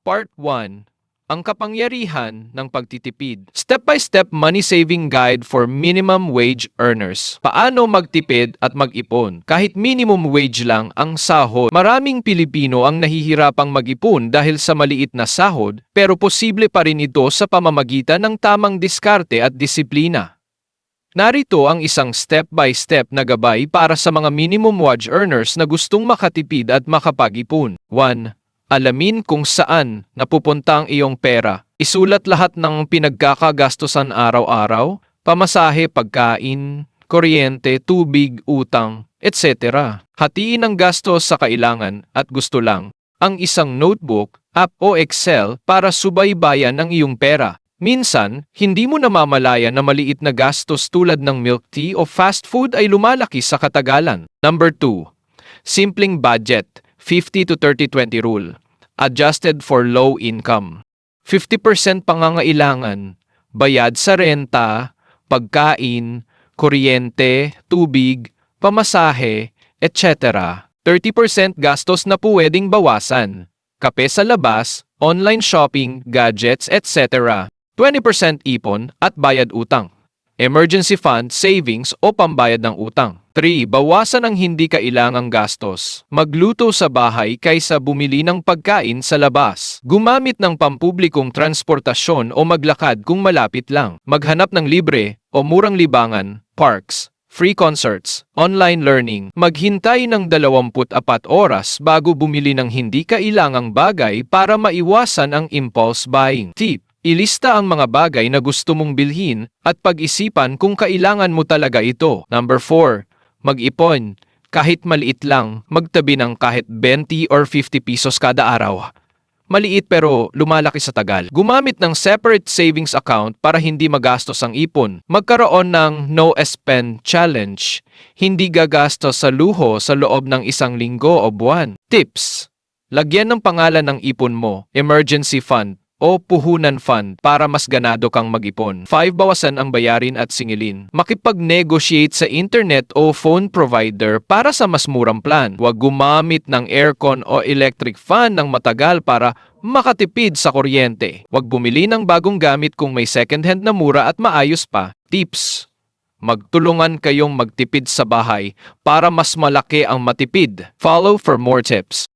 Part 1. Ang kapangyarihan ng pagtitipid. Step-by-step money-saving guide for minimum wage earners. Paano magtipid at mag-ipon? Kahit minimum wage lang ang sahod. Maraming Pilipino ang nahihirapang mag-ipon dahil sa maliit na sahod, pero posible pa rin ito sa pamamagitan ng tamang diskarte at disiplina. Narito ang isang step-by-step na gabay para sa mga minimum wage earners na gustong makatipid at makapag-ipon. 1. Alamin kung saan napupunta ang iyong pera. Isulat lahat ng pinagkakagastusan araw-araw, pamasahe, pagkain, kuryente, tubig, utang, etc. Hatiin ang gastos sa kailangan at gusto lang. Ang isang notebook, app o Excel para subaybayan ang iyong pera. Minsan, hindi mo namamalayan na maliit na gastos tulad ng milk tea o fast food ay lumalaki sa katagalan. Number 2. Simpleng budget, 50 to 30-20 rule. Adjusted for low income. 50% pangangailangan, bayad sa renta, pagkain, kuryente, tubig, pamasahe, etc. 30% gastos na pwedeng bawasan. Kape sa labas, online shopping, gadgets, etc. 20% ipon at bayad utang. Emergency fund, savings o pambayad ng utang. 3. Bawasan ang hindi kailangang gastos. Magluto sa bahay kaysa bumili ng pagkain sa labas. Gumamit ng pampublikong transportasyon o maglakad kung malapit lang. Maghanap ng libre o murang libangan, parks, free concerts, online learning. Maghintay ng 24 oras bago bumili ng hindi kailangang bagay para maiwasan ang impulse buying. Tip. Ilista ang mga bagay na gusto mong bilhin at pag-isipan kung kailangan mo talaga ito. Number 4. Mag-ipon. Kahit maliit lang, magtabi ng kahit 20 or 50 pesos kada araw. Maliit pero lumalaki sa tagal. Gumamit ng separate savings account para hindi magastos ang ipon. Magkaroon ng no spend challenge. Hindi gagastos sa luho sa loob ng isang linggo o buwan. Tips. Lagyan ng pangalan ng ipon mo, emergency fund, o puhunan fund para mas ganado kang mag-ipon. 5. Bawasan ang bayarin at singilin. Makipag-negotiate sa internet o phone provider para sa mas murang plan. Huwag gumamit ng aircon o electric fan ng matagal para makatipid sa kuryente. Huwag bumili ng bagong gamit kung may second-hand na mura at maayos pa. Tips. Magtulungan kayong magtipid sa bahay para mas malaki ang matipid. Follow for more tips.